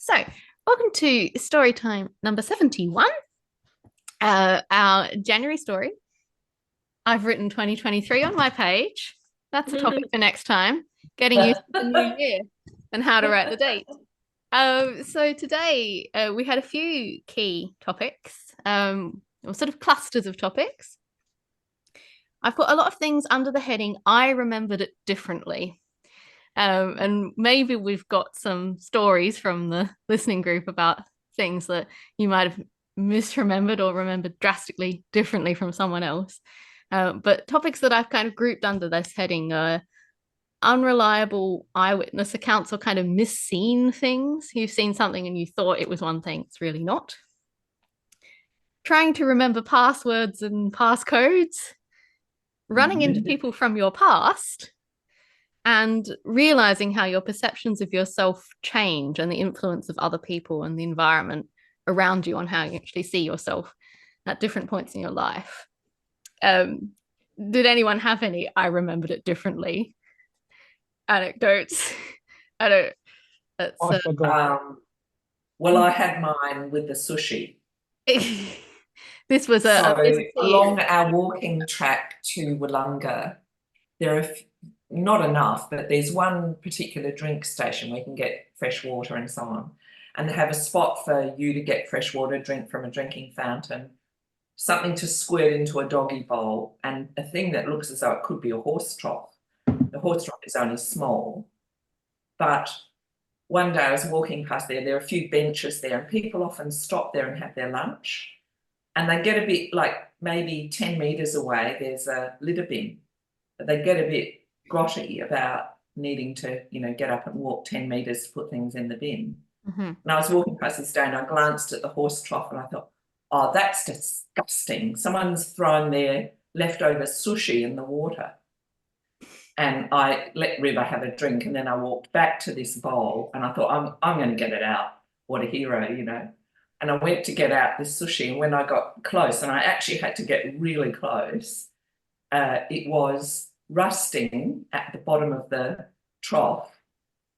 So, welcome to Storytime number 71, our January story. I've written 2023 on my page. That's a topic for next time, getting used to the new year and how to write the date. So today we had a few key topics, or sort of clusters of topics. I've put a lot of things under the heading, I remembered it differently. And maybe we've got some stories from the listening group about things that you might have misremembered or remembered drastically differently from someone else. But topics that I've kind of grouped under this heading are unreliable eyewitness accounts or kind of misseen things. You've seen something and you thought it was one thing, it's really not. Trying to remember passwords and passcodes, running into people from your past, and realizing how your perceptions of yourself change and the influence of other people and the environment around you on how you actually see yourself at different points in your life. Did anyone have any I remembered it differently anecdotes? I don't. That's, I forgot. Well, I had mine with the sushi. this was So a along our walking track to Wollonga, there are not enough, but there's one particular drink station where you can get fresh water and so on. And they have a spot for you to get fresh water, drink from a drinking fountain, something to squirt into a doggy bowl, and a thing that looks as though it could be a horse trough. The horse trough is only small, but one day I was walking past there are a few benches there, and people often stop there and have their lunch. And they get a bit, like maybe 10 metres away, there's a litter bin. But they get a bit grotty about needing to, get up and walk 10 metres to put things in the bin. And I was walking past this day and I glanced at the horse trough and I thought, oh, that's disgusting. Someone's thrown their leftover sushi in the water. And I let River have a drink, and then I walked back to this bowl and I thought, I'm going to get it out. What a hero, And I went to get out this sushi, and when I got close, and I actually had to get really close, it was rusting at the bottom of the trough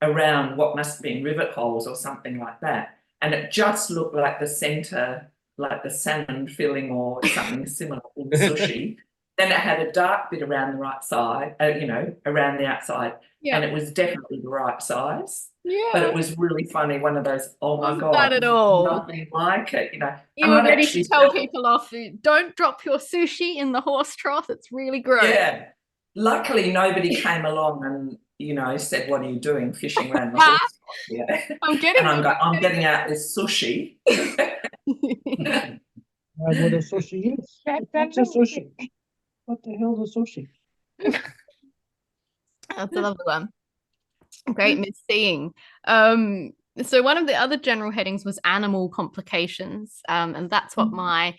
around what must have been rivet holes or something like that. And it just looked like the centre, like the salmon filling or something similar in sushi. Then it had a dark bit around the right side, around the outside, and it was definitely the right size. Yeah. But it was really funny, one of those, oh my Wasn't God, that at all? nothing like it, You were ready to tell people off, don't drop your sushi in the horse trough, it's really gross. Yeah. Luckily, nobody came along and, said, what are you doing fishing around the horse trough here? I'm getting out this sushi. What a sushi is. That's a sushi. What the hell is a sushi? That's a lovely one. Great misseeing. So one of the other general headings was animal complications, and that's what my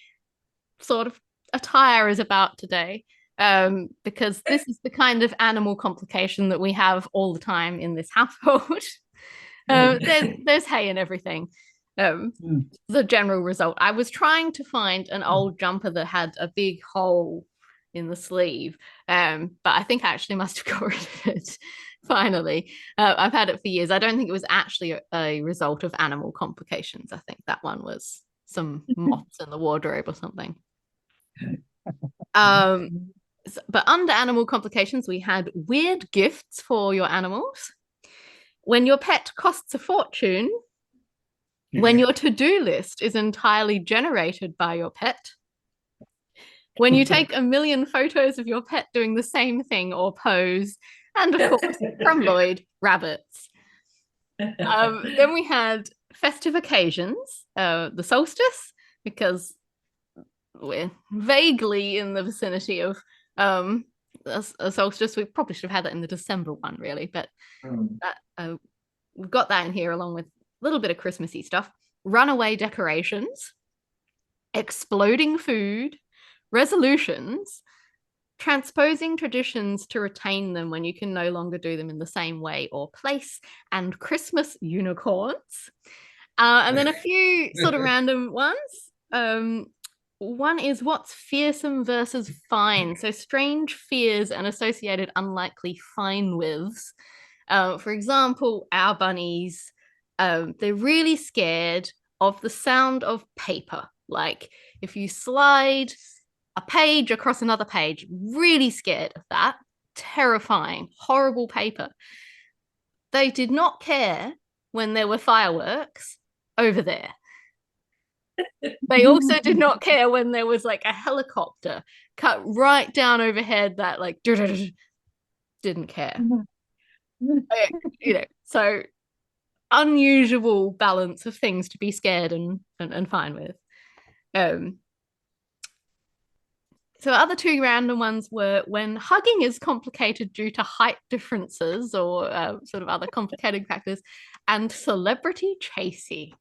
sort of attire is about today, because this is the kind of animal complication that we have all the time in this household. There's hay and everything. The general result. I was trying to find an old jumper that had a big hole in the sleeve, but I think I actually must have got rid of it finally. I've had it for years. I don't think it was actually a result of animal complications. I think that one was some moths in the wardrobe or something. But under animal complications, we had weird gifts for your animals. When your pet costs a fortune, when your to-do list is entirely generated by your pet, when you take a million photos of your pet doing the same thing or pose, and of course, from Lloyd, rabbits. Then we had festive occasions, the solstice, because we're vaguely in the vicinity of a solstice. We probably should have had that in the December one, really, but we've got that in here along with a little bit of Christmassy stuff. Runaway decorations, exploding food, resolutions, transposing traditions to retain them when you can no longer do them in the same way or place, and Christmas unicorns. And then a few sort of random ones. One is what's fearsome versus fine. So strange fears and associated unlikely fine withs. For example, our bunnies They're really scared of the sound of paper. Like if you slide a page across another page, really scared of that. Terrifying, horrible paper. They did not care when there were fireworks over there. They also did not care when there was like a helicopter cut right down overhead that like didn't care. So unusual balance of things to be scared and fine with. So other two random ones were when hugging is complicated due to height differences or sort of other complicating factors, and celebrity chasey.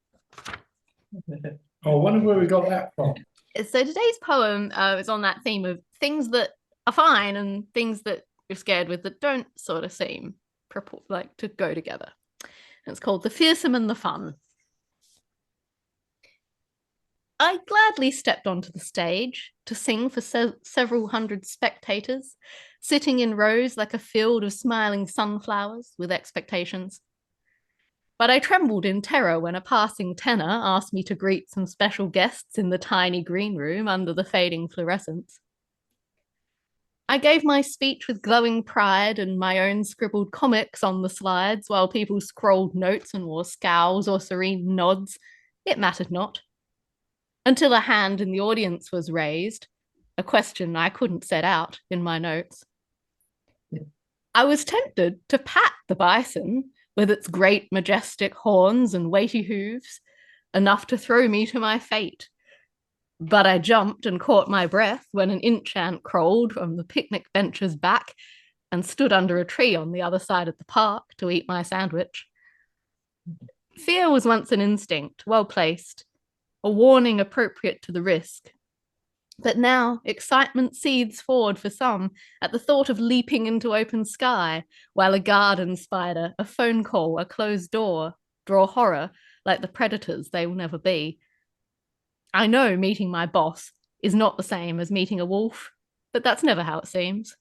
I wonder where we got that from. So today's poem is on that theme of things that are fine and things that you're scared with that don't sort of seem like to go together. And it's called The Fearsome and the Fun. I gladly stepped onto the stage to sing for several hundred spectators, sitting in rows like a field of smiling sunflowers with expectations. But I trembled in terror when a passing tenor asked me to greet some special guests in the tiny green room under the fading fluorescence. I gave my speech with glowing pride and my own scribbled comics on the slides while people scrolled notes and wore scowls or serene nods. It mattered not. Until a hand in the audience was raised, a question I couldn't set out in my notes. I was tempted to pat the bison with its great majestic horns and weighty hooves, enough to throw me to my fate. But I jumped and caught my breath when an inch ant crawled from the picnic bench's back and stood under a tree on the other side of the park to eat my sandwich. Fear was once an instinct, well placed, a warning appropriate to the risk. But now excitement seethes forward for some at the thought of leaping into open sky, while a garden spider, a phone call, a closed door draw horror like the predators they will never be. I know meeting my boss is not the same as meeting a wolf, but that's never how it seems.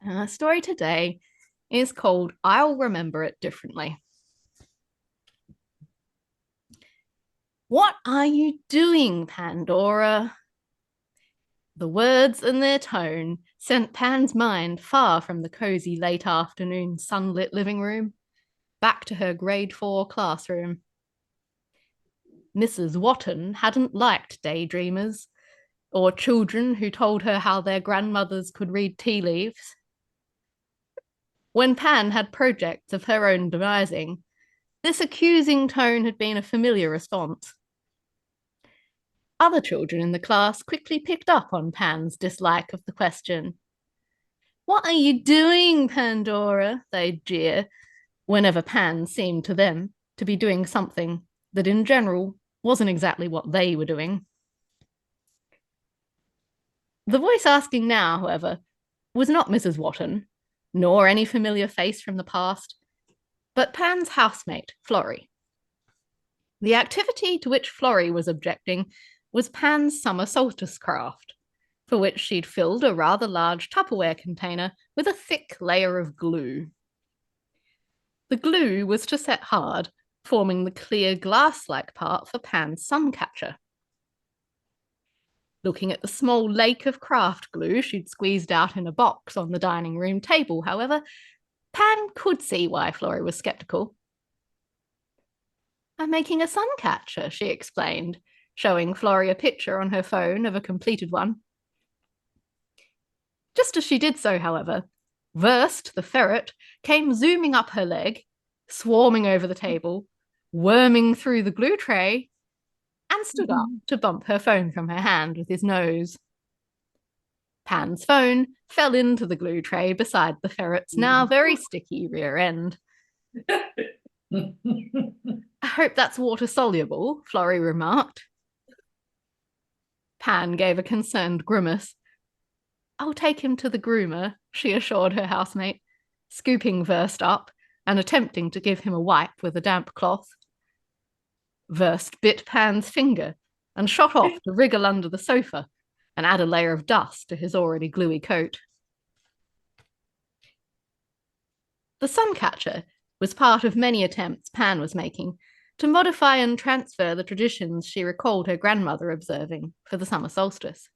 Our story today is called I'll Remember It Differently. What are you doing, Pandora? The words and their tone sent Pan's mind far from the cozy late afternoon sunlit living room, back to her grade 4 classroom. Mrs. Wotton hadn't liked daydreamers, or children who told her how their grandmothers could read tea leaves. When Pan had projects of her own devising, this accusing tone had been a familiar response. Other children in the class quickly picked up on Pan's dislike of the question. What are you doing, Pandora? They'd jeer, whenever Pan seemed to them to be doing something that in general wasn't exactly what they were doing. The voice asking now, however, was not Mrs. Wotton, nor any familiar face from the past, but Pan's housemate, Florrie. The activity to which Florrie was objecting was Pan's Summer Solstice craft, for which she'd filled a rather large Tupperware container with a thick layer of glue. The glue was to set hard, forming the clear glass-like part for Pan's sun catcher. Looking at the small lake of craft glue she'd squeezed out in a box on the dining room table, however, Pan could see why Florrie was sceptical. I'm making a sun catcher, she explained, showing Florrie a picture on her phone of a completed one. Just as she did so, however, Wurst, the ferret, came zooming up her leg, swarming over the table, worming through the glue tray, and stood up to bump her phone from her hand with his nose. Pan's phone fell into the glue tray beside the ferret's now very sticky rear end. I hope that's water soluble, Florrie remarked. Pan gave a concerned grimace. I'll take him to the groomer, she assured her housemate, scooping Wurst up and attempting to give him a wipe with a damp cloth. Wurst bit Pan's finger and shot off to wriggle under the sofa and add a layer of dust to his already gluey coat. The suncatcher was part of many attempts Pan was making to modify and transfer the traditions she recalled her grandmother observing for the summer solstice.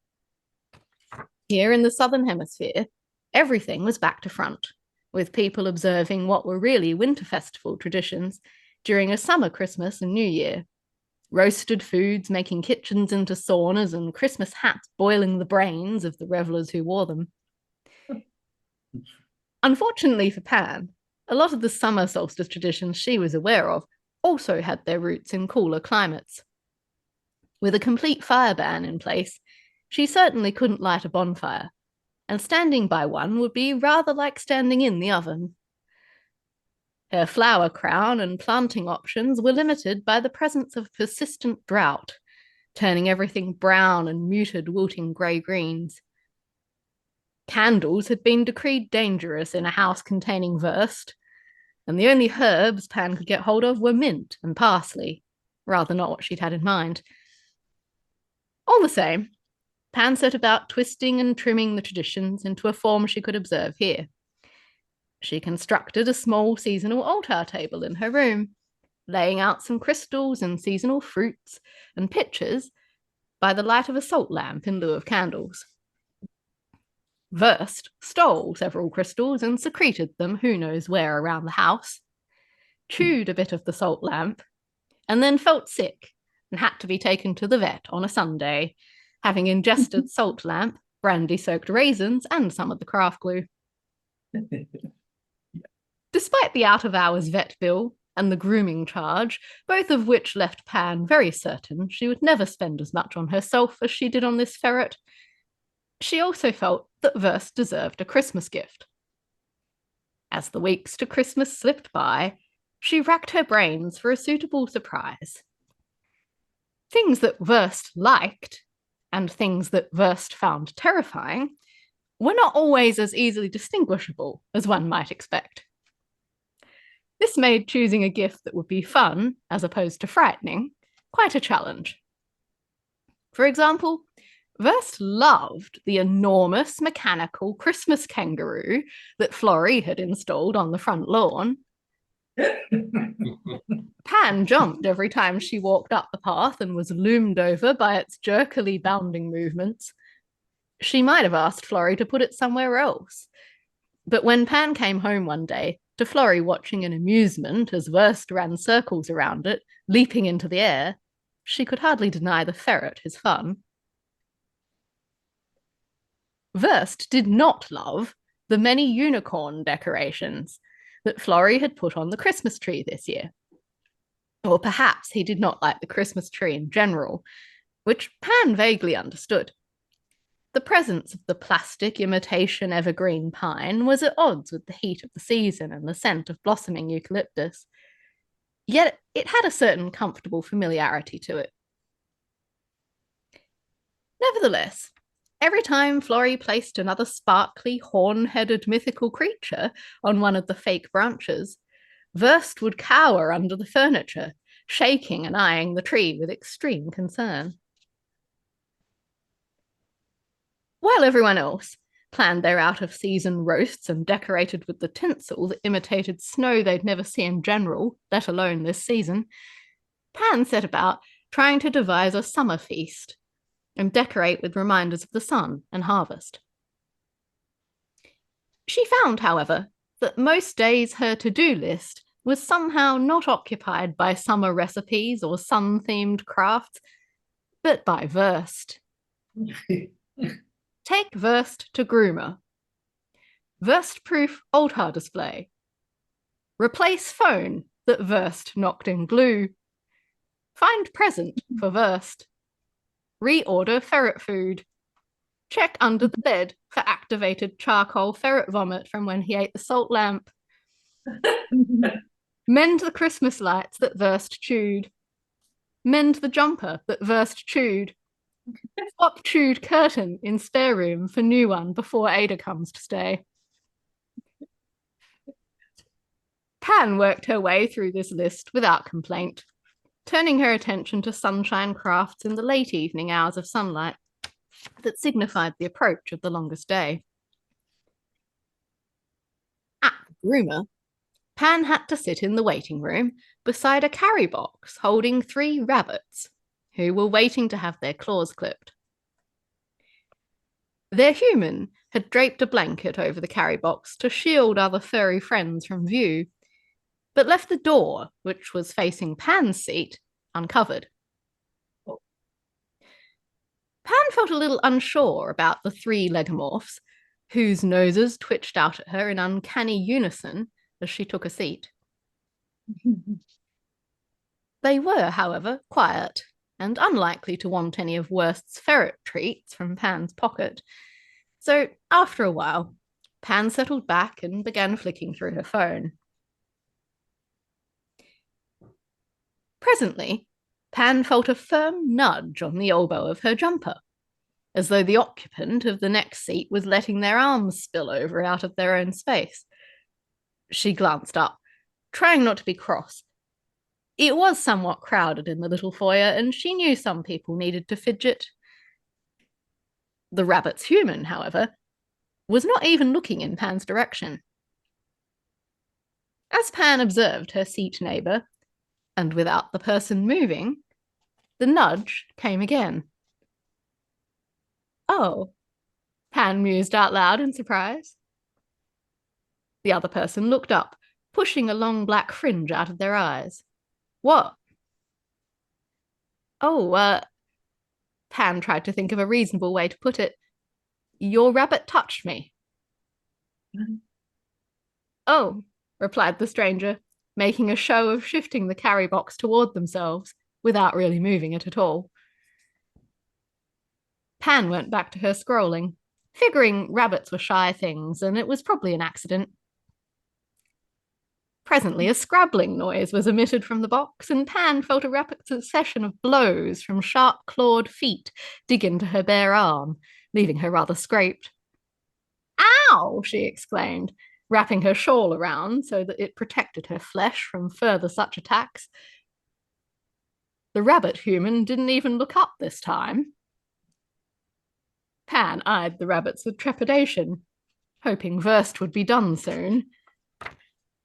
Here in the Southern Hemisphere, everything was back to front, with people observing what were really winter festival traditions during a summer Christmas and New Year. Roasted foods making kitchens into saunas and Christmas hats boiling the brains of the revellers who wore them. Unfortunately for Pan, a lot of the summer solstice traditions she was aware of also had their roots in cooler climates. With a complete fire ban in place, she certainly couldn't light a bonfire, and standing by one would be rather like standing in the oven. Her flower crown and planting options were limited by the presence of persistent drought, turning everything brown and muted wilting grey-greens. Candles had been decreed dangerous in a house containing Wurst, and the only herbs Pan could get hold of were mint and parsley, rather not what she'd had in mind. All the same, Pan set about twisting and trimming the traditions into a form she could observe here. She constructed a small seasonal altar table in her room, laying out some crystals and seasonal fruits and pitchers by the light of a salt lamp in lieu of candles. Wurst stole several crystals and secreted them who knows where around the house, chewed a bit of the salt lamp, and then felt sick and had to be taken to the vet on a Sunday, having ingested salt lamp, brandy-soaked raisins, and some of the craft glue. Despite the out-of-hours vet bill and the grooming charge, both of which left Pan very certain she would never spend as much on herself as she did on this ferret, she also felt that Wurst deserved a Christmas gift. As the weeks to Christmas slipped by, she racked her brains for a suitable surprise. Things that Wurst liked, and things that Wurst found terrifying, were not always as easily distinguishable as one might expect. This made choosing a gift that would be fun, as opposed to frightening, quite a challenge. For example, Wurst loved the enormous mechanical Christmas kangaroo that Florrie had installed on the front lawn. Pan jumped every time she walked up the path and was loomed over by its jerkily bounding movements. She might have asked Florrie to put it somewhere else. But when Pan came home one day to Florrie watching in amusement as Wurst ran circles around it, leaping into the air, she could hardly deny the ferret his fun. Wurst did not love the many unicorn decorations that Florrie had put on the Christmas tree this year. Or perhaps he did not like the Christmas tree in general, which Pan vaguely understood. The presence of the plastic imitation evergreen pine was at odds with the heat of the season and the scent of blossoming eucalyptus. Yet it had a certain comfortable familiarity to it. Nevertheless, every time Florrie placed another sparkly, horn-headed mythical creature on one of the fake branches, Wurst would cower under the furniture, shaking and eyeing the tree with extreme concern. While everyone else planned their out-of-season roasts and decorated with the tinsel that imitated snow they'd never see in general, let alone this season, Pan set about trying to devise a summer feast and decorate with reminders of the sun and harvest. She found, however, that most days her to-do list was somehow not occupied by summer recipes or sun-themed crafts, but by Wurst. Take Wurst to groomer. Wurst-proof altar display. Replace phone that Wurst knocked in glue. Find present for Wurst. Reorder ferret food. Check under the bed for activated charcoal ferret vomit from when he ate the salt lamp. Mend the Christmas lights that Wurst chewed. Mend the jumper that Wurst chewed. Swap chewed curtain in spare room for new one before Ada comes to stay. Pan worked her way through this list without complaint, turning her attention to sunshine crafts in the late evening hours of sunlight that signified the approach of the longest day. At the groomer, Pan had to sit in the waiting room beside a carry box holding 3 rabbits who were waiting to have their claws clipped. Their human had draped a blanket over the carry box to shield other furry friends from view, but left the door, which was facing Pan's seat, uncovered. Pan felt a little unsure about the 3 legomorphs, whose noses twitched out at her in uncanny unison as she took a seat. They were, however, quiet and unlikely to want any of Wurst's ferret treats from Pan's pocket. So, after a while, Pan settled back and began flicking through her phone. Presently, Pan felt a firm nudge on the elbow of her jumper, as though the occupant of the next seat was letting their arms spill over out of their own space. She glanced up, trying not to be cross. It was somewhat crowded in the little foyer, and she knew some people needed to fidget. The rabbit's human, however, was not even looking in Pan's direction. As Pan observed her seat neighbour, and without the person moving, the nudge came again. Oh, Pan mused out loud in surprise. The other person looked up, pushing a long black fringe out of their eyes. What? Oh, Pan tried to think of a reasonable way to put it. Your rabbit touched me. Oh, replied the stranger, making a show of shifting the carry box toward themselves without really moving it at all. Pan went back to her scrolling, figuring rabbits were shy things and it was probably an accident. Presently, a scrabbling noise was emitted from the box, and Pan felt a rapid succession of blows from sharp-clawed feet dig into her bare arm, leaving her rather scraped. Ow! She exclaimed, wrapping her shawl around so that it protected her flesh from further such attacks. The rabbit human didn't even look up this time. Pan eyed the rabbits with trepidation, hoping Wurst would be done soon,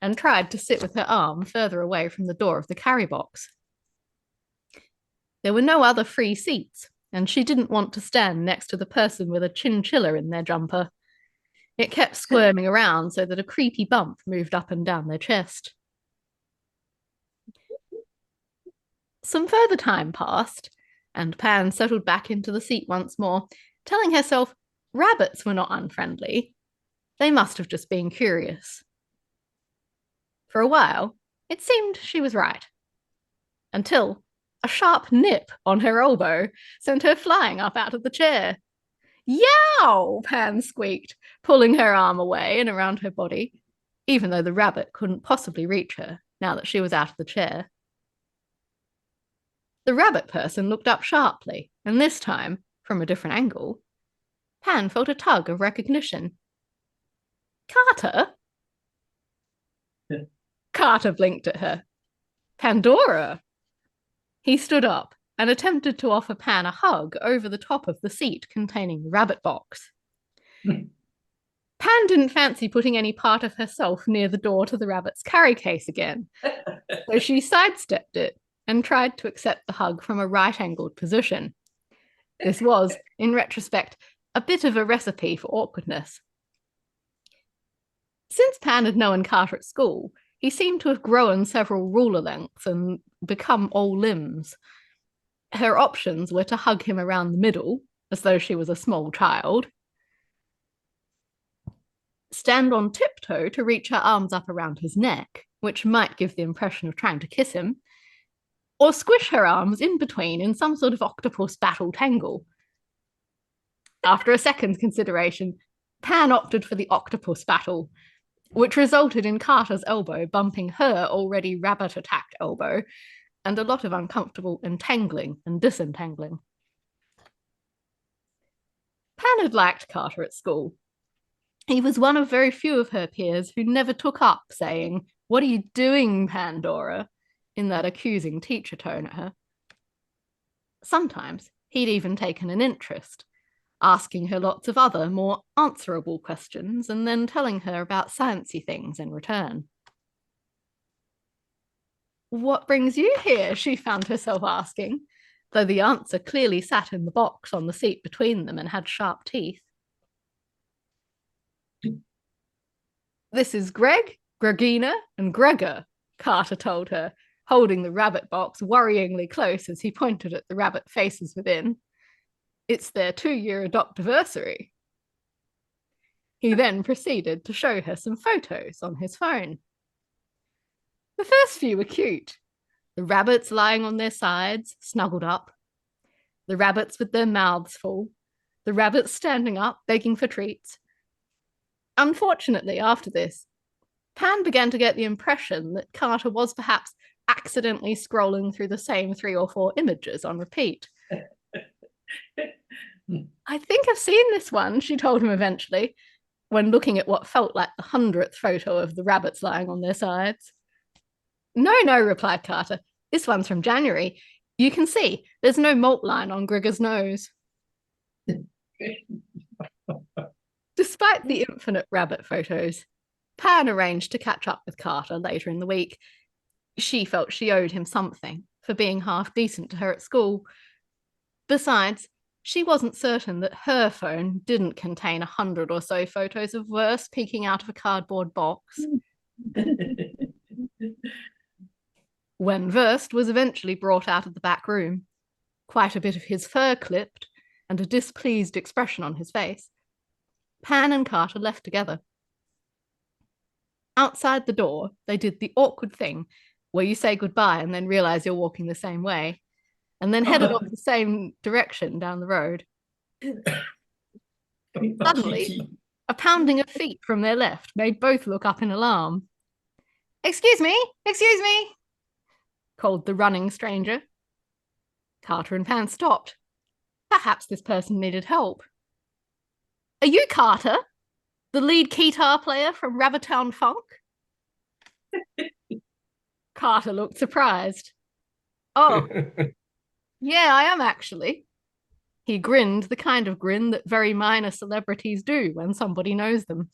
and tried to sit with her arm further away from the door of the carry box. There were no other free seats, and she didn't want to stand next to the person with a chinchilla in their jumper. It kept squirming around so that a creepy bump moved up and down their chest. Some further time passed, and Pan settled back into the seat once more, telling herself rabbits were not unfriendly. They must have just been curious. For a while, it seemed she was right, until a sharp nip on her elbow sent her flying up out of the chair. Yow! Pan squeaked, pulling her arm away and around her body, even though the rabbit couldn't possibly reach her now that she was out of the chair. The rabbit person looked up sharply, and this time, from a different angle, Pan felt a tug of recognition. Carter? Carter blinked at her. Pandora! He stood up and attempted to offer Pan a hug over the top of the seat containing the rabbit box. Pan didn't fancy putting any part of herself near the door to the rabbit's carry case again, so she sidestepped it and tried to accept the hug from a right-angled position. This was, in retrospect, a bit of a recipe for awkwardness. Since Pan had known Carter at school, he seemed to have grown several ruler lengths and become all limbs. Her options were to hug him around the middle, as though she was a small child, stand on tiptoe to reach her arms up around his neck, which might give the impression of trying to kiss him, or squish her arms in between in some sort of octopus battle tangle. After a second's consideration, Pan opted for the octopus battle, which resulted in Carter's elbow bumping her already rabbit-attacked elbow, and a lot of uncomfortable entangling and disentangling. Pan had liked Carter at school. He was one of very few of her peers who never took up saying, "What are you doing, Pandora?" in that accusing teacher tone at her. Sometimes he'd even taken an interest, asking her lots of other, more answerable questions and then telling her about sciencey things in return. What brings you here? She found herself asking, though the answer clearly sat in the box on the seat between them and had sharp teeth. This is Greg, Gregina, and Gregor, Carter told her, holding the rabbit box worryingly close as he pointed at the rabbit faces within. It's their 2-year adoptiversary. He then proceeded to show her some photos on his phone. The first few were cute. The rabbits lying on their sides, snuggled up. The rabbits with their mouths full. The rabbits standing up, begging for treats. Unfortunately, after this, Pan began to get the impression that Carter was perhaps accidentally scrolling through the same 3 or 4 images on repeat. I think I've seen this one, she told him eventually, when looking at what felt like the 100th photo of the rabbits lying on their sides. No, replied Carter. This one's from January. You can see there's no malt line on Gregor's nose. Despite the infinite rabbit photos, Pan arranged to catch up with Carter later in the week. She felt she owed him something for being half decent to her at school. Besides, she wasn't certain that her phone didn't contain 100 or so photos of Wurst peeking out of a cardboard box. When Wurst was eventually brought out of the back room, quite a bit of his fur clipped and a displeased expression on his face, Pan and Carter left together. Outside the door, they did the awkward thing where you say goodbye and then realize you're walking the same way, and then headed off the same direction down the road. Suddenly, a pounding of feet from their left made both look up in alarm. Excuse me, called the running stranger. Carter and Pan stopped. Perhaps this person needed help. Are you Carter, the lead guitar player from Rabbitown Funk? Carter looked surprised. Oh, yeah, I am actually. He grinned the kind of grin that very minor celebrities do when somebody knows them.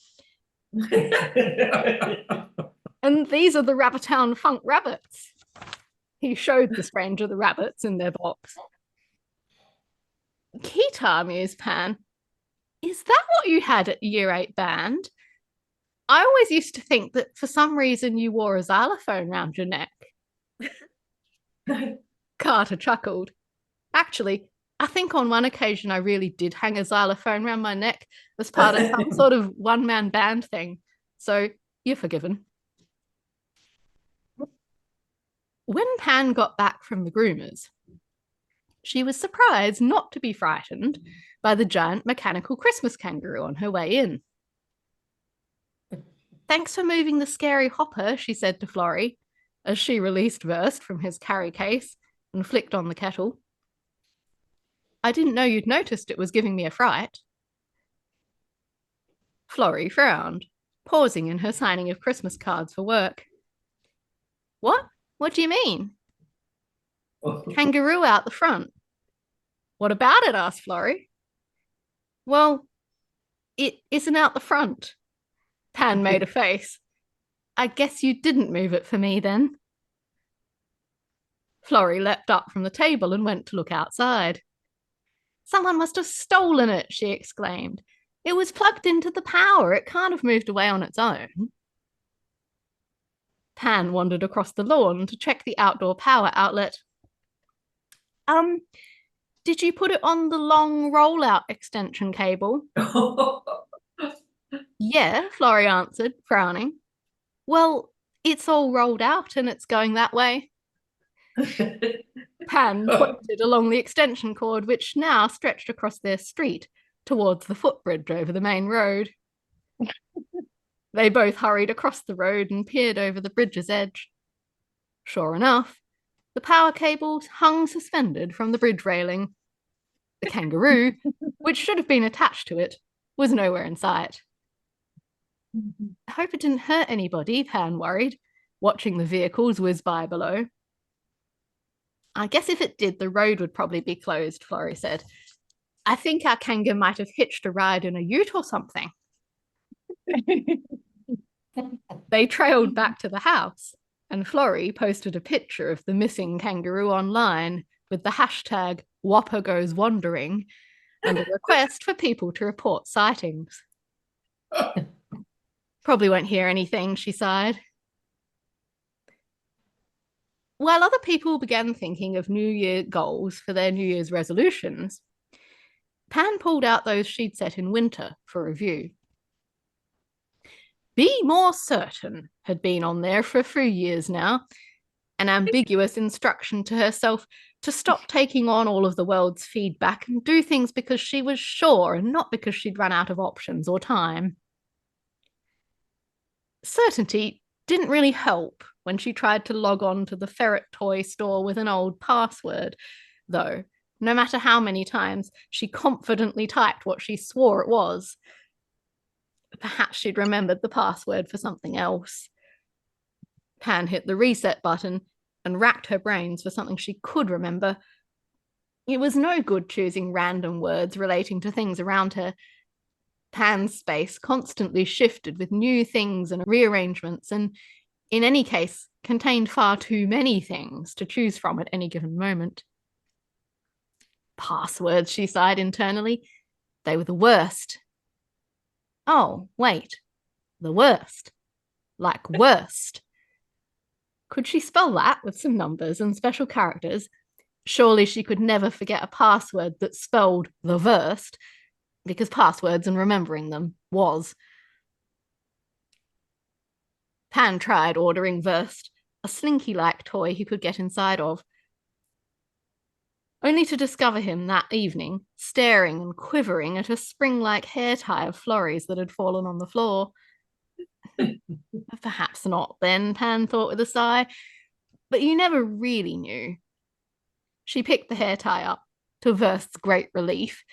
And these are the Rabbitown Funk rabbits. He showed the stranger the rabbits in their box. Guitar, mused Pan. Is that what you had at Year 8 band? I always used to think that for some reason you wore a xylophone round your neck. Carter chuckled. Actually, I think on one occasion I really did hang a xylophone round my neck as part of some sort of one-man band thing. So you're forgiven. When Pan got back from the groomers, she was surprised not to be frightened by the giant mechanical Christmas kangaroo on her way in. Thanks for moving the scary hopper, she said to Florrie, as she released Wurst from his carry case and flicked on the kettle. I didn't know you'd noticed it was giving me a fright. Florrie frowned, pausing in her signing of Christmas cards for work. What? What do you mean? Kangaroo out the front. What about it? Asked Florrie. Well, it isn't out the front. Pan made a face. I guess you didn't move it for me then. Florrie leapt up from the table and went to look outside. Someone must have stolen it, she exclaimed. It was plugged into the power. It can't have moved away on its own. Pan wandered across the lawn to check the outdoor power outlet. Did you put it on the long rollout extension cable? Yeah, Florrie answered, frowning. Well, it's all rolled out and it's going that way. Pan pointed along the extension cord, which now stretched across their street towards the footbridge over the main road. They both hurried across the road and peered over the bridge's edge. Sure enough, the power cable hung suspended from the bridge railing. The kangaroo, which should have been attached to it, was nowhere in sight. I hope it didn't hurt anybody, Pan worried, watching the vehicles whiz by below. I guess if it did, the road would probably be closed, Florrie said. I think our kangaroo might have hitched a ride in a ute or something. They trailed back to the house, And Florrie posted a picture of the missing kangaroo online with the hashtag Whopper Goes Wandering and a request for people to report sightings. Probably won't hear anything, she sighed. While other people began thinking of New Year goals for their New Year's resolutions, Pan pulled out those she'd set in winter for review. Be more certain had been on there for a few years now, an ambiguous instruction to herself to stop taking on all of the world's feedback and do things because she was sure and not because she'd run out of options or time. Certainty didn't really help when she tried to log on to the ferret toy store with an old password, though, no matter how many times she confidently typed what she swore it was. Perhaps she'd remembered the password for something else. Pan hit the reset button and racked her brains for something she could remember. It was no good choosing random words relating to things around her. Pan's space constantly shifted with new things and rearrangements, and in any case, contained far too many things to choose from at any given moment. Passwords, she sighed internally. They were the worst. Oh, wait. The worst. Like worst. Could she spell that with some numbers and special characters? Surely she could never forget a password that spelled the worst, because passwords and remembering them was. Pan tried ordering Wurst, a slinky-like toy he could get inside of, only to discover him that evening staring and quivering at a spring-like hair tie of Florrie's that had fallen on the floor. Perhaps not then, Pan thought with a sigh, but you never really knew. She picked the hair tie up, to Wurst's great relief,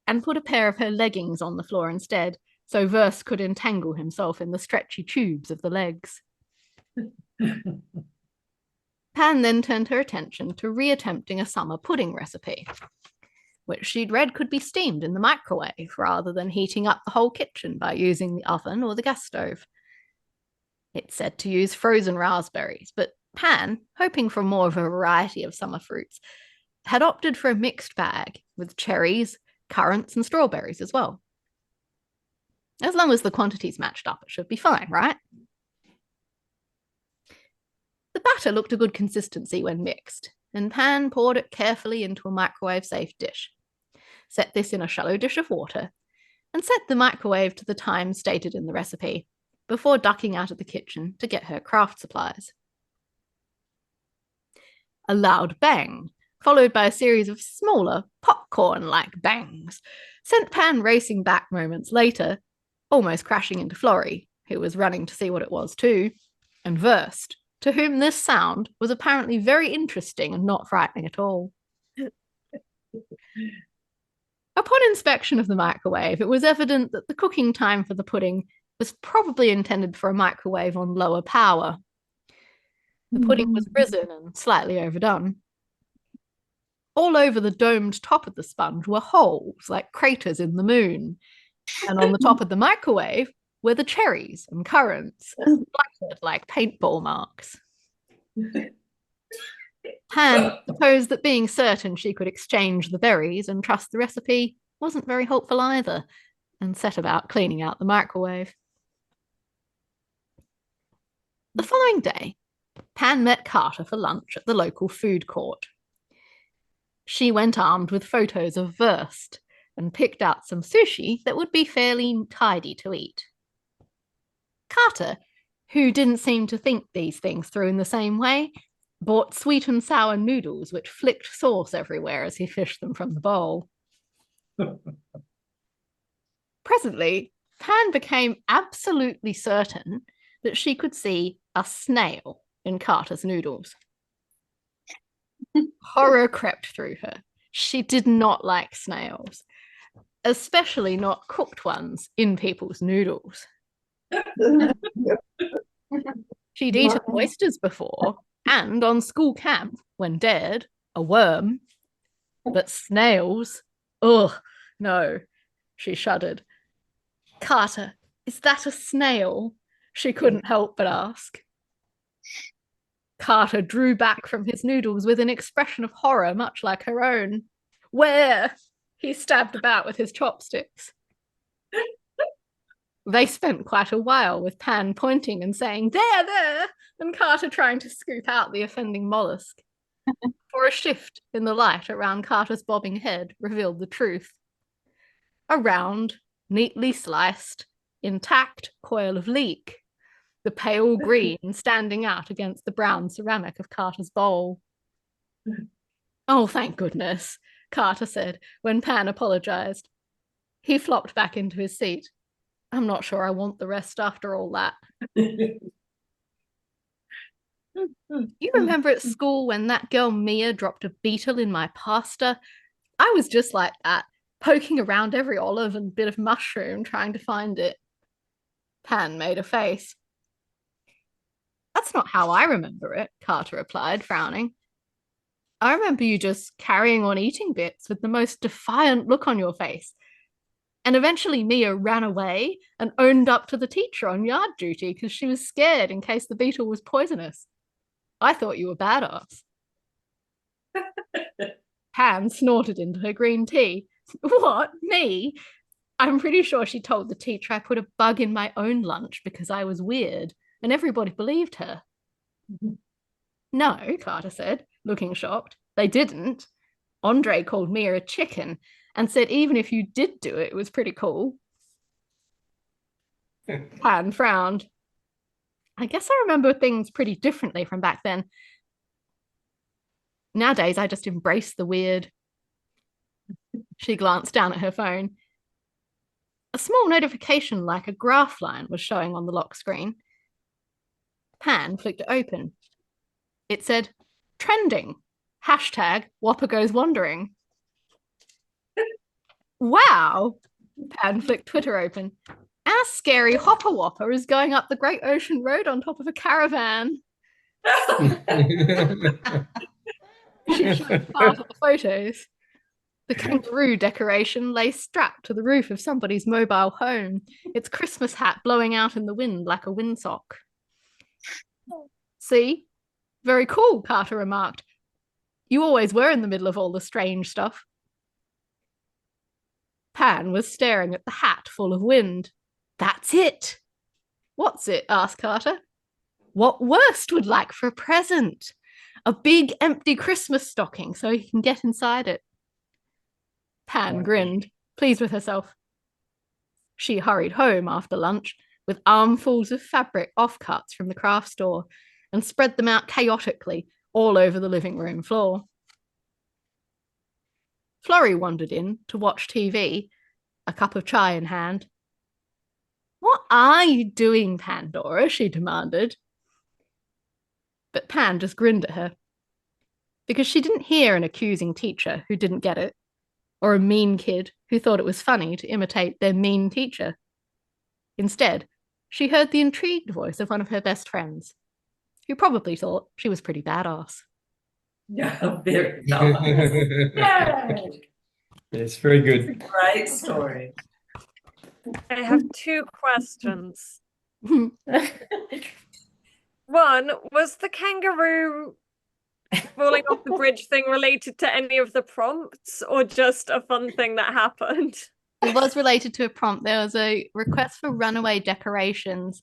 and put a pair of her leggings on the floor instead, so Wurst could entangle himself in the stretchy tubes of the legs. Pan then turned her attention to reattempting a summer pudding recipe, which she'd read could be steamed in the microwave rather than heating up the whole kitchen by using the oven or the gas stove. It said to use frozen raspberries, but Pan, hoping for more of a variety of summer fruits, had opted for a mixed bag with cherries, currants, and strawberries as well. As long as the quantities matched up, it should be fine, right? The batter looked a good consistency when mixed, and Pan poured it carefully into a microwave-safe dish. Set this in a shallow dish of water, and set the microwave to the time stated in the recipe, before ducking out of the kitchen to get her craft supplies. A loud bang, followed by a series of smaller, popcorn-like bangs, sent Pan racing back moments later, almost crashing into Florrie, who was running to see what it was too, and Wurst, to whom this sound was apparently very interesting and not frightening at all. Upon inspection of the microwave, it was evident that the cooking time for the pudding was probably intended for a microwave on lower power. The pudding was risen and slightly overdone. All over the domed top of the sponge were holes like craters in the moon, and on the top of the microwave were the cherries and currants, splattered like paintball marks. Pan supposed that being certain she could exchange the berries and trust the recipe wasn't very hopeful either, and set about cleaning out the microwave. The following day, Pan met Carter for lunch at the local food court. She went armed with photos of Wurst and picked out some sushi that would be fairly tidy to eat. Carter, who didn't seem to think these things through in the same way, bought sweet and sour noodles which flicked sauce everywhere as he fished them from the bowl. Presently, Pan became absolutely certain that she could see a snail in Carter's noodles. Horror crept through her. She did not like snails, especially not cooked ones in people's noodles. She'd eaten oysters before, and on school camp, when dared, a worm. But snails? Ugh, no, she shuddered. Carter, is that a snail? She couldn't help but ask. Carter drew back from his noodles with an expression of horror much like her own. Where? He stabbed about with his chopsticks. They spent quite a while with Pan pointing and saying, there, and Carter trying to scoop out the offending mollusk. For a shift in the light around Carter's bobbing head revealed the truth. A round, neatly sliced, intact coil of leek, the pale green standing out against the brown ceramic of Carter's bowl. Oh, thank goodness, Carter said when Pan apologized. He flopped back into his seat. I'm not sure I want the rest after all that. You remember at school when that girl Mia dropped a beetle in my pasta? I was just like that, poking around every olive and bit of mushroom trying to find it. Pan made a face. That's not how I remember it, Carter replied, frowning. I remember you just carrying on eating bits with the most defiant look on your face. And eventually Mia ran away and owned up to the teacher on yard duty because she was scared in case the beetle was poisonous. I thought you were badass. Pan snorted into her green tea. What? Me? I'm pretty sure she told the teacher I put a bug in my own lunch because I was weird, and everybody believed her. No, Carter said, looking shocked. They didn't. Andre called Mia a chicken and said even if you did do it, it was pretty cool. Pan frowned. I guess I remember things pretty differently from back then. Nowadays, I just embrace the weird. She glanced down at her phone. A small notification like a graph line was showing on the lock screen. Pan flicked it open. It said, trending, hashtag Whopper goes wandering. Wow, Pan flicked Twitter open. Our scary Hopper Whopper is going up the Great Ocean Road on top of a caravan. She showed part of the photos. The kangaroo decoration lay strapped to the roof of somebody's mobile home, its Christmas hat blowing out in the wind like a windsock. See? Very cool, Carter remarked. You always were in the middle of all the strange stuff. Pan was staring at the hat full of wind. That's it. What's it? Asked Carter. What Wurst would like for a present. A big empty Christmas stocking so he can get inside it. Pan grinned, pleased with herself. She hurried home after lunch with armfuls of fabric offcuts from the craft store and spread them out chaotically all over the living room floor. Florrie wandered in to watch TV, a cup of chai in hand. What are you doing, Pandora? She demanded. But Pan just grinned at her because she didn't hear an accusing teacher who didn't get it, or a mean kid who thought it was funny to imitate their mean teacher. Instead, she heard the intrigued voice of one of her best friends, who probably thought she was pretty badass. Yeah, very nice. It's very good. Great story. I have two questions. One, was the kangaroo falling off the bridge thing related to any of the prompts or just a fun thing that happened? It was related to a prompt. There was a request for runaway decorations.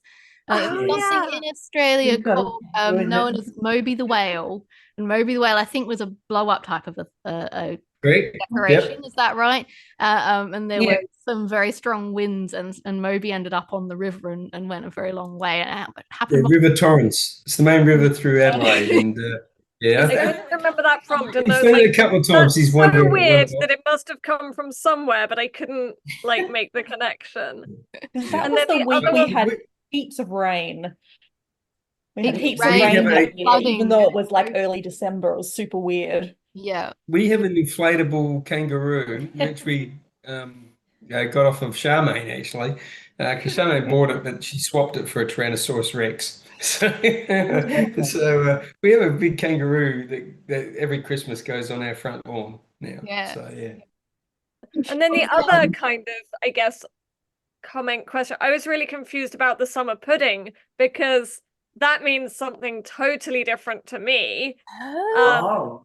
Something in Australia called known as Moby the Whale. And Moby the Whale, I think, was a blow-up type of a Great. decoration. Yep. Is that right? And there were some very strong winds, and Moby ended up on the river and went a very long way. And it happened. River Torrens. It's the main river through Adelaide, and yeah, I couldn't remember that prompt. And he's I was done like, it a couple of times. He's so wondered. weird that it must have come from somewhere, but I couldn't like make the connection. That And was then the the week other we one- had heaps of rain. We had Heaps heaps of of rain, rain that flooding. year, even though it was like early December. It was super weird. Yeah. We have an inflatable kangaroo, which we got off of Charmaine actually, because Charmaine bought it, but she swapped it for a Tyrannosaurus Rex. So, we have a big kangaroo that every Christmas goes on our front lawn now. Yeah. So yeah. And then the other kind of, I guess, comment question. I was really confused about the summer pudding because that means something totally different to me. Oh,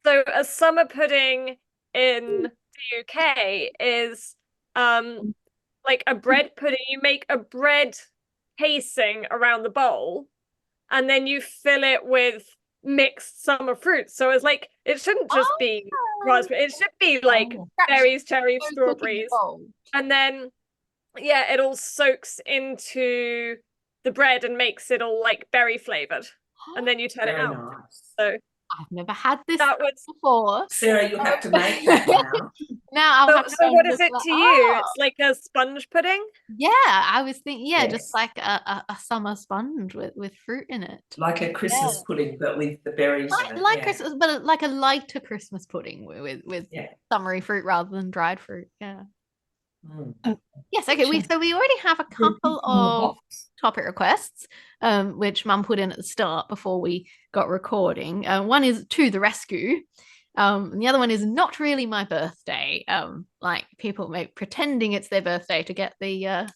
So a summer pudding in the UK is like a bread pudding. You make a bread casing around the bowl, and then you fill it with mixed summer fruits. So it's like it shouldn't just be raspberry. It should be like berries, cherries, strawberries, and then it all soaks into the bread and makes it all like berry flavored, and then you turn it very out. nice. So I've never had this that was before. Sarah, you have to make that now. Now I'll have to so go what and is look it that to you? up. It's like a sponge pudding? Yeah, I was thinking, just Yes. like a summer sponge with fruit in it. Like a Christmas pudding, but with the berries in it. Like yeah. Christmas, but like a lighter Christmas pudding with summery fruit rather than dried fruit. Yeah. Mm. Yes. Okay. We already have a couple of topic requests, which Mum put in at the start before we got recording. One is to the rescue. And the other one is not really my birthday. Like people pretending it's their birthday to get the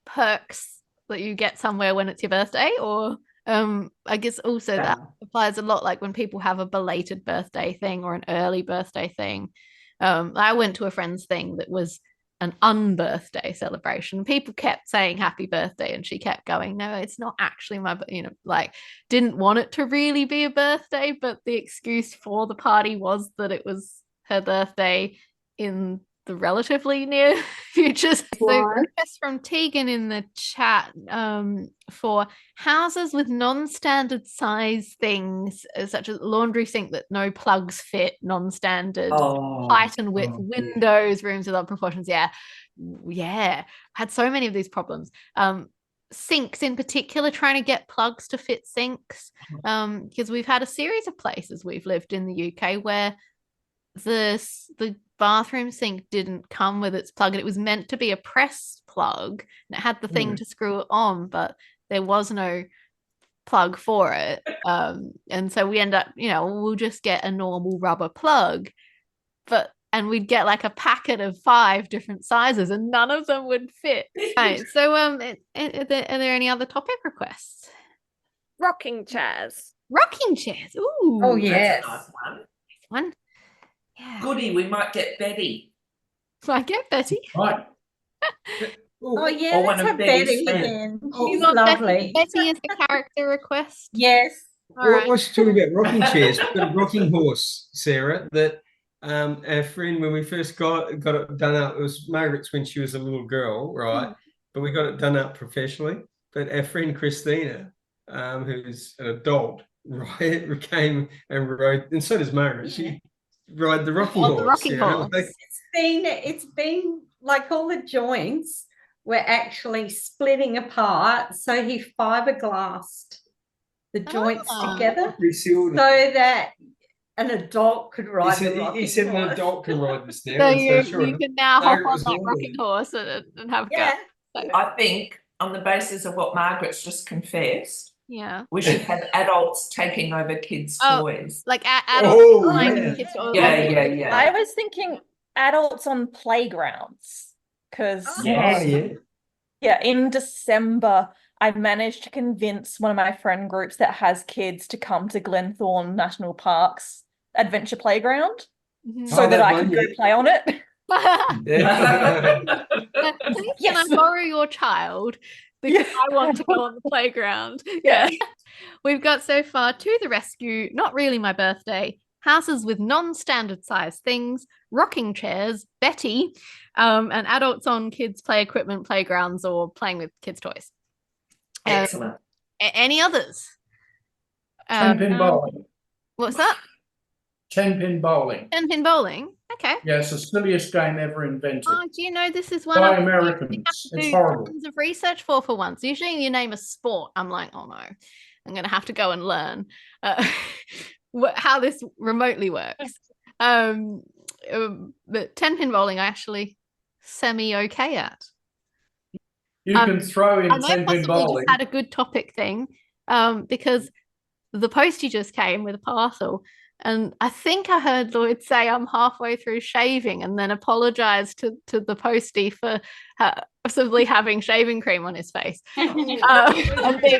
perks that you get somewhere when it's your birthday, or I guess also that applies a lot, like when people have a belated birthday thing or an early birthday thing. I went to a friend's thing that was an unbirthday celebration. People kept saying happy birthday and she kept going, no, it's not actually my, like didn't want it to really be a birthday, but the excuse for the party was that it was her birthday in the relatively near future. So request from Tegan in the chat for houses with non-standard size things, such as laundry sink that no plugs fit, non-standard height and width, windows, rooms with odd proportions. Yeah, had so many of these problems. Sinks in particular, trying to get plugs to fit sinks, because we've had a series of places we've lived in the UK where the bathroom sink didn't come with its plug, and it was meant to be a press plug and it had the thing to screw it on, but there was no plug for it, and so we end up, we'll just get a normal rubber plug, and we'd get like a packet of 5 different sizes and none of them would fit. Right, so are there any other topic requests? Rocking chairs. Ooh, Oh yes. That's a nice one. one. Yeah. Goody, we might get Betty. Might get Betty. Right. Oh yeah, Or one let's of have Betty's Betty friends. again. You She's want lovely. Betty as the character request? Yes. All right. What's talking about rocking chairs? We've got a rocking horse, Sarah, that our friend, when we first got it done up, it was Margaret's when she was a little girl, right? But we got it done up professionally. But our friend Christina, who's an adult, right, came and rode, and so does Margaret. She ride the rocking horse. The rocking horse. It's been like all the joints were actually splitting apart, so he fiberglassed the joints together so that an adult could ride the rocking horse. He said an adult can ride this now. So and you can now hop Margaret on was that all rocking horse and have a Yeah. go. I think on the basis of what Margaret's just confessed, Yeah. we should have adults taking over kids' toys. Like adults playing yeah. with kids' toys. Yeah. I was thinking adults on playgrounds because in December I managed to convince one of my friend groups that has kids to come to Glenthorne National Park's adventure playground so that I could go play on it. Can I borrow your child? Because I want to go on the playground. Yeah. We've got so far to the rescue, not really my birthday, houses with non-standard size things, rocking chairs, Betty, and adults on kids' play equipment, playgrounds, or playing with kids' toys. Excellent. Any others? 10-pin bowling. What's that? 10-pin bowling. 10-pin bowling. Okay. Yeah, it's the silliest game ever invented. Oh, do you know this is one By of Americans. It's horrible. tons of research for once. Usually you name a sport, I'm like, oh no, I'm gonna have to go and learn how this remotely works. But 10-pin bowling I actually semi-okay at. You can throw in I know 10-pin possibly bowling. just had a good topic thing, because the postie just came with a parcel And I think I heard Lloyd say I'm halfway through shaving and then apologize to the postie for possibly having shaving cream on his face. And being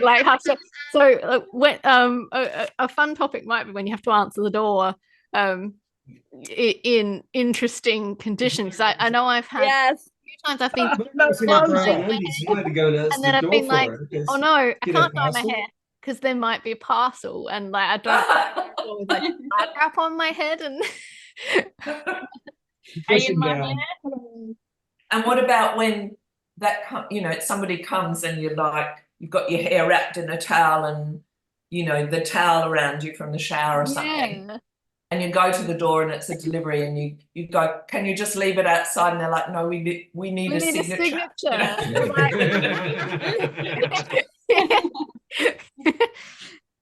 like, so when a fun topic might be when you have to answer the door in interesting conditions. Because I know I've had a few times I've been and then I've been like, oh no, I can't dye my hair because there might be a parcel, and like I don't with like a wrap on my head and Pushing down. And what about when somebody comes and you've got your hair wrapped in a towel and the towel around you from the shower or something, and you go to the door and it's a delivery and you go, can you just leave it outside? And they're like, no, we need a signature.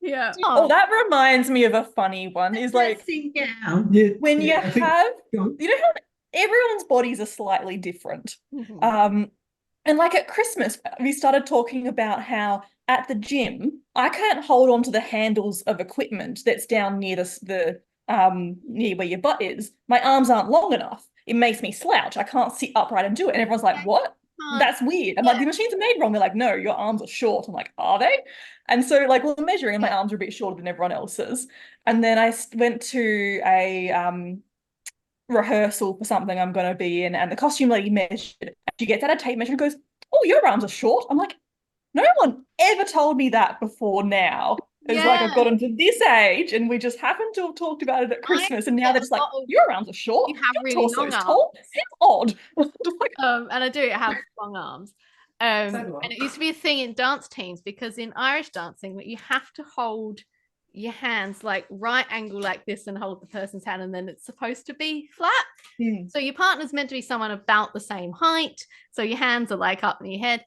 Yeah. Oh, that reminds me of a funny one. Is like when you have, how everyone's bodies are slightly different. And like at Christmas, we started talking about how at the gym, I can't hold on to the handles of equipment that's down near the near where your butt is. My arms aren't long enough. It makes me slouch. I can't sit upright and do it. And everyone's like, what? That's weird. I'm like, the machines are made wrong. They're like, no, your arms are short. I'm like, are they? And so like we're measuring and my arms are a bit shorter than everyone else's. And then I went to a rehearsal for something I'm going to be in, and the costume lady measured. She gets out a tape measure and goes, oh, your arms are short. I'm like, no one ever told me that before now. It's like I've gotten to this age and we just happened to have talked about it at Christmas, and now they're just like, your arms are short. You have your really torso long is arms. tall. It's odd. And I do have long arms. And it used to be a thing in dance teams, because in Irish dancing you have to hold your hands like right angle like this and hold the person's hand, and then it's supposed to be flat. So your partner's meant to be someone about the same height, so your hands are like up in your head.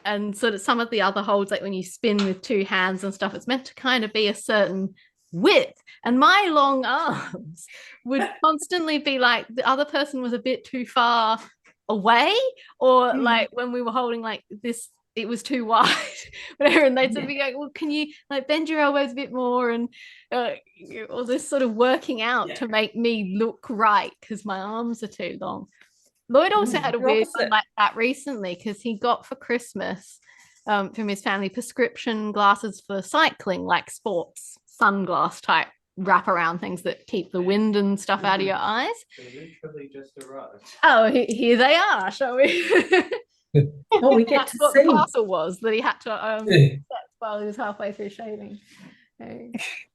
And sort of some of the other holds, like when you spin with two hands and stuff, it's meant to kind of be a certain width, and my long arms would constantly be like the other person was a bit too far away, or like when we were holding like this, it was too wide, whatever, and they'd sort of be like, well, can you like bend your elbows a bit more, and all this sort of working out to make me look right because my arms are too long. Lloyd also had a weird one like that recently, because he got for Christmas from his family prescription glasses for cycling, like sports sunglass type wraparound things that keep the wind and stuff out of your eyes. They literally just arrived. Oh, here they are, shall we? Oh, we get That's to what see. the parcel was that he had to set while he was halfway through shaving.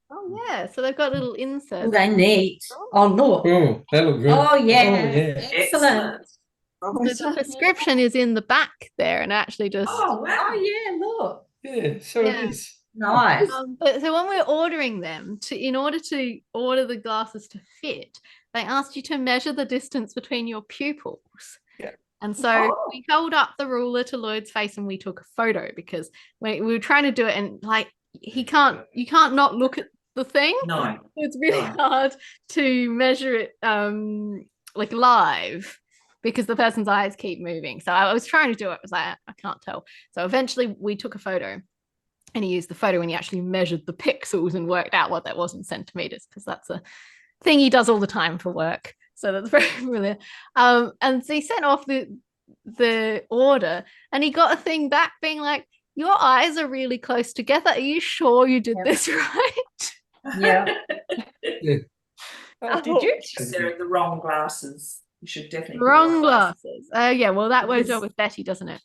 Oh yeah, so they've got little inserts. Oh, they neat. Oh, look. Oh, that look good. Oh, yeah. yeah. Excellent. The prescription is in the back there, and actually just Oh, wow. Oh, yeah, look. Yeah, so Yeah. it is. Nice. but so when we're ordering them, in order to order the glasses to fit, they asked you to measure the distance between your pupils. Yeah. And so we held up the ruler to Lloyd's face and we took a photo, because we were trying to do it, and like you can't not look at the thing. No. It's really hard to measure it like live, because the person's eyes keep moving. So I was trying to do it. I was like, I can't tell. So eventually we took a photo, and he used the photo when he actually measured the pixels and worked out what that was in centimeters, because that's a thing he does all the time for work. So that's very familiar. And so he sent off the order, and he got a thing back being like, your eyes are really close together. Are you sure you did this right? Yeah. Oh, did you? They're the wrong glasses. You should definitely Wrong glasses. Yeah, well, that goes on with Betty, doesn't it?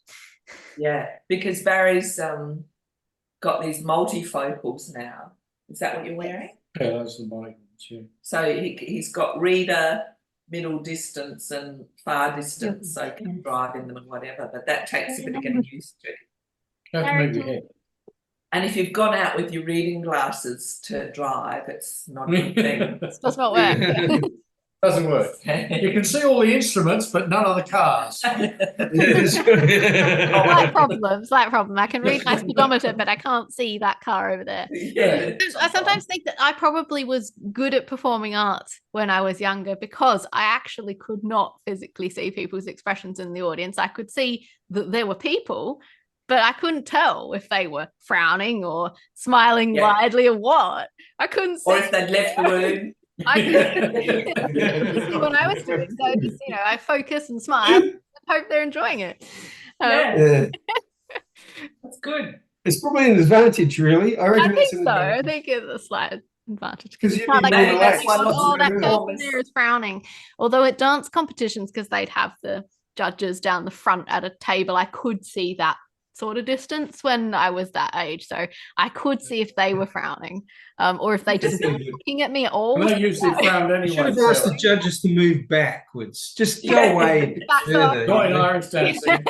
Yeah, because Barry's got these multifocals now. Is that what you're wearing? Yeah, that's the bike. Yeah. So he's got reader, middle distance, and far distance, so he can drive in them and whatever. But that takes a bit of getting used to. Have to move your head. And if you've gone out with your reading glasses to drive, it's not a good thing. Does not work. Doesn't work. You can see all the instruments, but none of the cars. Slight problem. I can read my speedometer, but I can't see that car over there. Yeah. I sometimes think that I probably was good at performing arts when I was younger, because I actually could not physically see people's expressions in the audience. I could see that there were people, but I couldn't tell if they were frowning or smiling Yeah. widely or what. I couldn't see. Or if they'd left the room. I couldn't see what I was doing. So just, I focus and smile and hope they're enjoying it. Yeah. That's good. It's probably an advantage, really. I reckon I think it's an so. I advantage. think it's a slight advantage 'Cause you you'd can't be like more relaxed. oh, that Performers. person there is frowning. Although at dance competitions, because they'd have the judges down the front at a table, I could see that sort of distance when I was that age, so I could see if they were frowning, or if they just weren't looking at me at all. And they usually frowned You anyway. should have asked the Sarah. judges to move backwards. Just go Yeah. away a bit Back further. Not in you know. Irish dancing.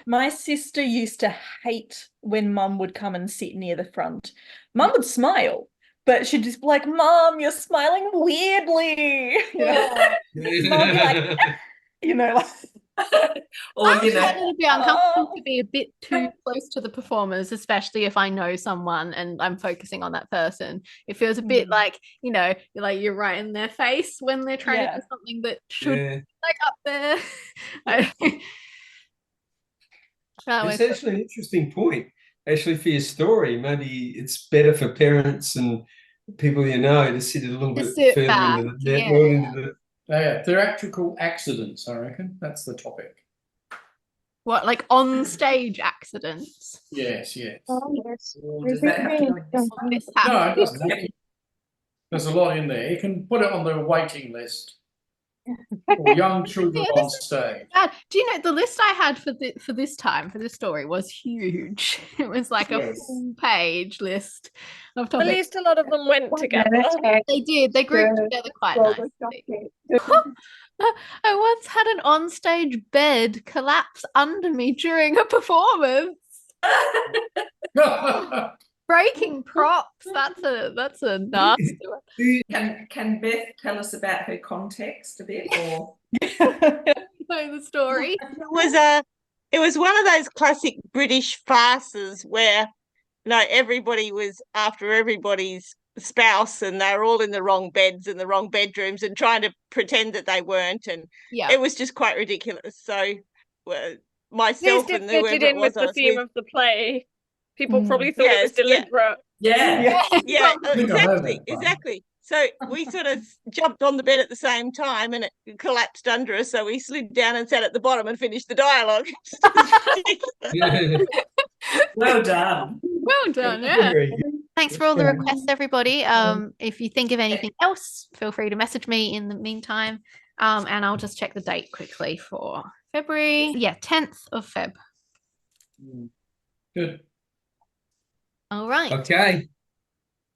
My sister used to hate when Mum would come and sit near the front. Mum would smile, but she'd just be like, "Mum, you're smiling weirdly." Mum would be like, like. Or, I find it a bit uncomfortable to be a bit too close to the performers, especially if I know someone and I'm focusing on that person. It feels a bit like, you're right in their face when they're trying to do something that should be like up there. It's actually an interesting point, actually, for your story. Maybe it's better for parents and people to sit a little bit further back, into the network, into the. Yeah, theatrical accidents, I reckon. That's the topic. What, like on stage accidents? Yes. Oh, yes. does that have to go in this one? This No, happens. it doesn't. There's a lot in there. You can put it on the waiting list for young children on stage. Do you know the list I had for this story was huge. It was like a full page list of At topics. least a lot of them went together. They did. They grouped together quite nicely. I once had an onstage bed collapse under me during a performance. Breaking props. That's a nasty one. Can Beth tell us about her context a bit, or Know the story? It was one of those classic British farces where everybody was after everybody's spouse and they were all in the wrong beds in the wrong bedrooms and trying to pretend that they weren't, and it was just quite ridiculous. So myself and whoever fitted it in was, with the theme of the play. People probably thought it was deliberate. Exactly. So we sort of jumped on the bed at the same time and it collapsed under us, so we slid down and sat at the bottom and finished the dialogue. well done. Well done, yeah. Thanks for all the requests, everybody. If you think of anything else, feel free to message me in the meantime. And I'll just check the date quickly for February. 10th of Feb. Good. All right. Okay.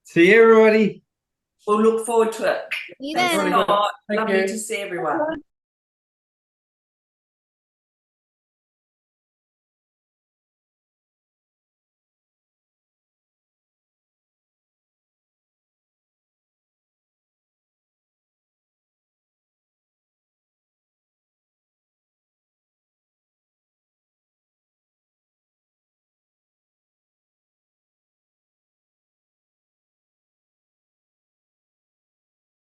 See you, everybody. We'll look forward to it. See you Thanks then. a lot. Thank Lovely you. to see everyone.